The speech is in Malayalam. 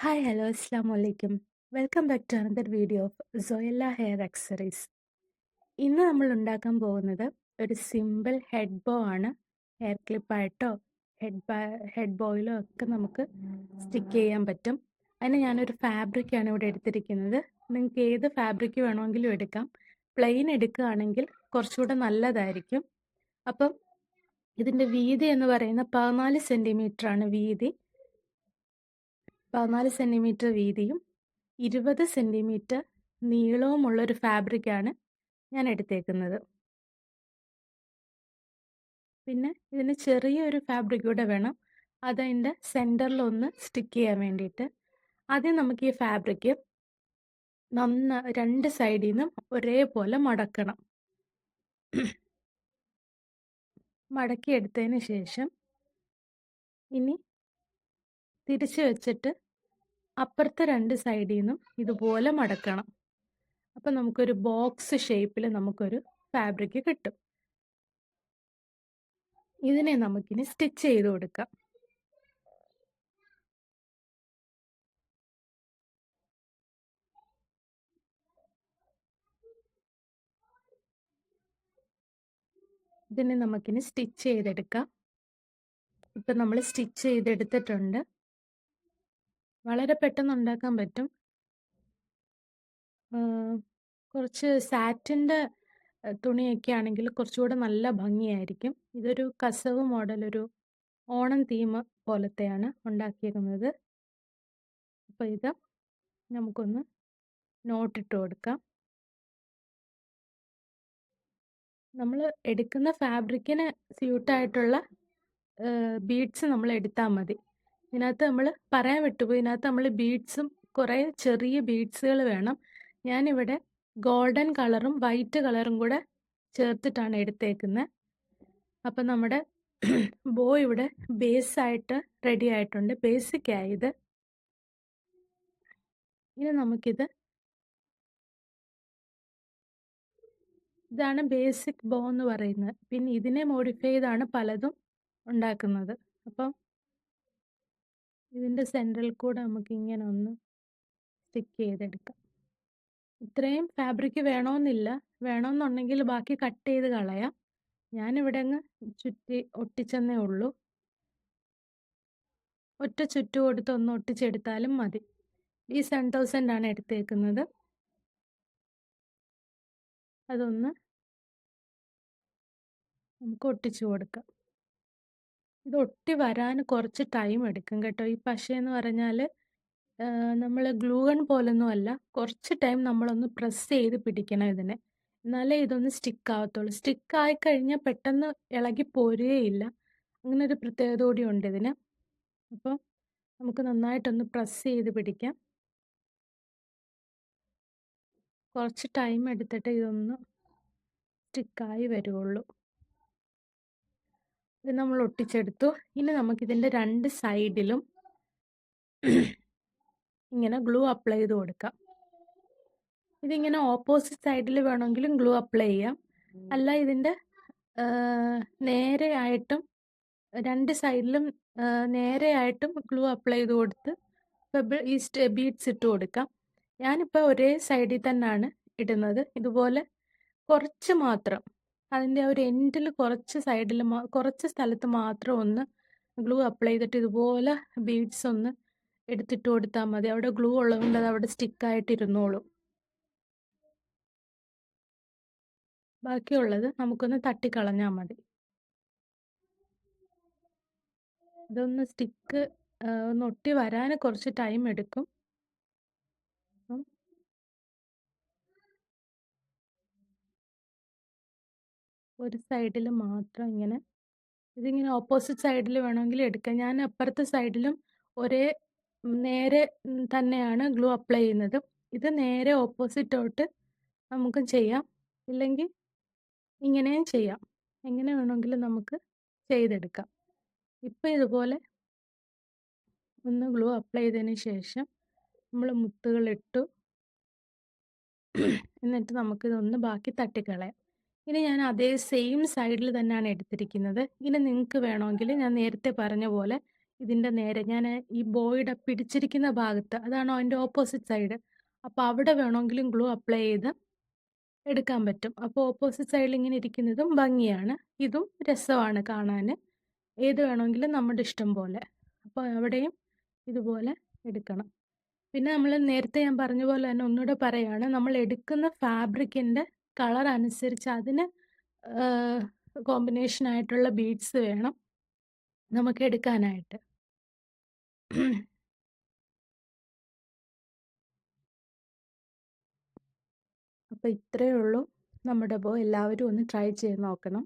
ഹായ് ഹലോ അസ്സാം വലൈക്കും welcome back to another video of സോയല്ല ഹെയർ ആക്സറീസ്. ഇന്ന് നമ്മൾ ഉണ്ടാക്കാൻ പോകുന്നത് ഒരു സിമ്പിൾ ഹെഡ് ബോ ആണ്. ഹെയർ ക്ലിപ്പായിട്ടോ ഹെഡ് ബോയിലോ ഒക്കെ നമുക്ക് സ്റ്റിക്ക് ചെയ്യാൻ പറ്റും. അതിന് ഞാനൊരു ഫാബ്രിക്കാണ് ഇവിടെ എടുത്തിരിക്കുന്നത്. നിങ്ങൾക്ക് ഏത് ഫാബ്രിക് വേണമെങ്കിലും എടുക്കാം. പ്ലെയിൻ എടുക്കുകയാണെങ്കിൽ കുറച്ചുകൂടെ നല്ലതായിരിക്കും. അപ്പം ഇതിൻ്റെ വീതി എന്ന് പറയുന്ന 14 സെൻറ്റിമീറ്റർ ആണ് വീതി. 14 സെൻറ്റിമീറ്റർ വീതിയും 20 സെൻറ്റിമീറ്റർ നീളവുമുള്ളൊരു ഫാബ്രിക്കാണ് ഞാൻ എടുത്തേക്കുന്നത്. പിന്നെ ഇതിന് ചെറിയൊരു ഫാബ്രിക് കൂടെ വേണം, അതതിൻ്റെ സെൻറ്ററിലൊന്ന് സ്റ്റിക്ക് ചെയ്യാൻ വേണ്ടിയിട്ട്. ആദ്യം നമുക്ക് ഈ ഫാബ്രിക് രണ്ട് സൈഡിൽ നിന്നും ഒരേപോലെ മടക്കണം. മടക്കിയെടുത്തതിന് ശേഷം ഇനി തിരിച്ച് വെച്ചിട്ട് അപ്പുറത്തെ രണ്ട് സൈഡിൽ നിന്നും ഇതുപോലെ മടക്കണം. അപ്പം നമുക്കൊരു ബോക്സ് ഷേപ്പിൽ നമുക്കൊരു ഫാബ്രിക് കിട്ടും. ഇതിനെ നമുക്കിനി സ്റ്റിച്ച് ചെയ്ത് കൊടുക്കാം. ഇതിനെ നമുക്കിനി സ്റ്റിച്ച് ചെയ്തെടുക്കാം. ഇപ്പം നമ്മൾ സ്റ്റിച്ച് ചെയ്തെടുത്തിട്ടുണ്ട്. വളരെ പെട്ടെന്ന് ഉണ്ടാക്കാൻ പറ്റും. കുറച്ച് സാറ്റിൻ്റെ തുണിയൊക്കെ ആണെങ്കിൽ കുറച്ചുകൂടെ നല്ല ഭംഗിയായിരിക്കും. ഇതൊരു കസവ് മോഡൽ, ഒരു ഓണം തീം പോലത്തെയാണ് ഉണ്ടാക്കിയിരിക്കുന്നത്. അപ്പോൾ ഇത് നമുക്കൊന്ന് നോട്ടിട്ട് കൊടുക്കാം. നമ്മൾ എടുക്കുന്ന ഫാബ്രിക്കിന് സ്യൂട്ടായിട്ടുള്ള ബീഡ്സ് നമ്മൾ എടുത്താൽ മതി. ഇതിനകത്ത് നമ്മൾ പറയാൻ വിട്ടുപോയി, ഇതിനകത്ത് നമ്മൾ ബീഡ്സും കുറേ ചെറിയ ബീഡ്സുകൾ വേണം. ഞാനിവിടെ ഗോൾഡൻ കളറും വൈറ്റ് കളറും കൂടെ ചേർത്തിട്ടാണ് എടുത്തേക്കുന്നത്. അപ്പം നമ്മുടെ ബോ ഇവിടെ ബേസായിട്ട് റെഡി ആയിട്ടുണ്ട്, ബേസിക് ആയത്. ഇനി നമുക്കിത്, ഇതാണ് ബേസിക് ബോ എന്ന് പറയുന്നത്. പിന്നെ ഇതിനെ മോഡിഫൈ ചെയ്താണ് പലതും ഉണ്ടാക്കുന്നത്. അപ്പം ഇതിൻ്റെ സെൻട്രൽ കൂടെ നമുക്ക് ഇങ്ങനെ ഒന്ന് സ്റ്റിക്ക് ചെയ്തെടുക്കാം. ഇത്രയും ഫാബ്രിക് വേണമെന്നില്ല, വേണമെന്നുണ്ടെങ്കിൽ ബാക്കി കട്ട് ചെയ്ത് കളയാം. ഞാനിവിടെ അങ്ങ് ചുറ്റി ഒട്ടിച്ചെന്നേ ഉള്ളൂ. ഒറ്റ ചുറ്റു കൊടുത്ത് ഒന്ന് ഒട്ടിച്ചെടുത്താലും മതി. ഈ 7000 ആണ് എടുത്തേക്കുന്നത്. അതൊന്ന് നമുക്ക് ഒട്ടിച്ചു കൊടുക്കാം. ഇത് ഒട്ടി വരാൻ കുറച്ച് ടൈം എടുക്കും കേട്ടോ. ഈ പശയെന്ന് പറഞ്ഞാൽ നമ്മൾ ഗ്ലൂ ഗൺ പോലൊന്നും അല്ല. കുറച്ച് ടൈം നമ്മളൊന്ന് പ്രസ് ചെയ്ത് പിടിക്കണം ഇതിനെ, എന്നാലേ ഇതൊന്ന് സ്റ്റിക്ക് ആവത്തുള്ളൂ. സ്റ്റിക്ക് ആയിക്കഴിഞ്ഞാൽ പെട്ടെന്ന് ഇളകി പോരുകയില്ല. അങ്ങനെ ഒരു പ്രത്യേകത കൂടി ഉണ്ട് ഇതിന്. അപ്പോൾ നമുക്ക് നന്നായിട്ടൊന്ന് പ്രസ് ചെയ്ത് പിടിക്കാം. കുറച്ച് ടൈം എടുത്തിട്ട് ഇതൊന്ന് സ്റ്റിക്കായി വരുള്ളൂ. ഇത് നമ്മൾ ഒട്ടിച്ചെടുത്തു. ഇനി നമുക്കിതിൻ്റെ രണ്ട് സൈഡിലും ഇങ്ങനെ ഗ്ലൂ അപ്ലൈ ചെയ്ത് കൊടുക്കാം. ഇതിങ്ങനെ ഓപ്പോസിറ്റ് സൈഡിൽ വേണമെങ്കിലും ഗ്ലൂ അപ്ലൈ ചെയ്യാം. അല്ല, ഇതിൻ്റെ നേരെ ആയിട്ടും രണ്ട് സൈഡിലും നേരെ ആയിട്ടും ഗ്ലൂ അപ്ലൈ ചെയ്ത് കൊടുത്ത് ഈ ബീഡ്സ് ഇട്ട് കൊടുക്കാം. ഞാനിപ്പോൾ ഒരേ സൈഡിൽ തന്നെയാണ് ഇടുന്നത്. ഇതുപോലെ കുറച്ച് മാത്രം, അതിൻ്റെ ഒരു എൻഡിൽ കുറച്ച് സൈഡിൽ കുറച്ച് സ്ഥലത്ത് മാത്രം ഒന്ന് ഗ്ലൂ അപ്ലൈ ചെയ്തിട്ട് ഇതുപോലെ ബീഡ്സ് ഒന്ന് എടുത്തിട്ട് കൊടുത്താൽ മതി. അവിടെ ഗ്ലൂ ഉള്ളതുകൊണ്ട് അത് അവിടെ സ്റ്റിക്കായിട്ട് ഇരുന്നോളും. ബാക്കിയുള്ളത് നമുക്കൊന്ന് തട്ടിക്കളഞ്ഞാൽ മതി. ഇതൊന്ന് സ്റ്റിക്ക് ഒന്ന് ഒട്ടി വരാൻ കുറച്ച് ടൈം എടുക്കും. അപ്പം ഒരു സൈഡിൽ മാത്രം ഇങ്ങനെ, ഇതിങ്ങനെ ഓപ്പോസിറ്റ് സൈഡിൽ വേണമെങ്കിൽ എടുക്കാം. ഞാൻ അപ്പുറത്തെ സൈഡിലും ഒരേ നേരെ തന്നെയാണ് ഗ്ലൂ അപ്ലൈ ചെയ്യുന്നത്. ഇത് നേരെ ഓപ്പോസിറ്റോട്ട് നമുക്ക് ചെയ്യാം, ഇല്ലെങ്കിൽ ഇങ്ങനെയും ചെയ്യാം. എങ്ങനെ വേണമെങ്കിലും നമുക്ക് ചെയ്തെടുക്കാം. ഇപ്പം ഇതുപോലെ ഒന്ന് ഗ്ലൂ അപ്ലൈ ചെയ്തതിന് ശേഷം നമ്മൾ മുത്തുകളിട്ടു. എന്നിട്ട് നമുക്കിതൊന്ന് ബാക്കി തട്ടിക്കളയാം. ഇനി ഞാൻ അതേ സെയിം സൈഡിൽ തന്നെയാണ് എടുത്തിരിക്കുന്നത്. ഇനി നിങ്ങൾക്ക് വേണമെങ്കിൽ ഞാൻ നേരത്തെ പറഞ്ഞ പോലെ ഇതിൻ്റെ നേരെ ഞാൻ ഈ ബോയുടെ പിടിച്ചിരിക്കുന്ന ഭാഗത്ത്, അതാണ് അതിൻ്റെ ഓപ്പോസിറ്റ് സൈഡ്. അപ്പോൾ അവിടെ വേണമെങ്കിലും ഗ്ലൂ അപ്ലൈ ചെയ്ത് എടുക്കാൻ പറ്റും. അപ്പോൾ ഓപ്പോസിറ്റ് സൈഡിൽ ഇങ്ങനെ ഇരിക്കുന്നതും ഭംഗിയാണ്, ഇതും രസമാണ് കാണാൻ. ഏത് വേണമെങ്കിലും നമ്മുടെ ഇഷ്ടം പോലെ. അപ്പോൾ അവിടെയും ഇതുപോലെ എടുക്കണം. പിന്നെ നമ്മൾ നേരത്തെ ഞാൻ പറഞ്ഞ പോലെ തന്നെ ഒന്നുകൂടെ പറയുകയാണ്, നമ്മൾ എടുക്കുന്ന ഫാബ്രിക്കിൻ്റെ കളർ അനുസരിച്ച് അതിന് കോമ്പിനേഷനായിട്ടുള്ള ബീഡ്സ് വേണം നമുക്ക് എടുക്കാനായിട്ട്. അപ്പോൾ ഇത്രയേ ഉള്ളൂ നമ്മുടെ ബോ. എല്ലാവരും ഒന്ന് ട്രൈ ചെയ്ത് നോക്കണം.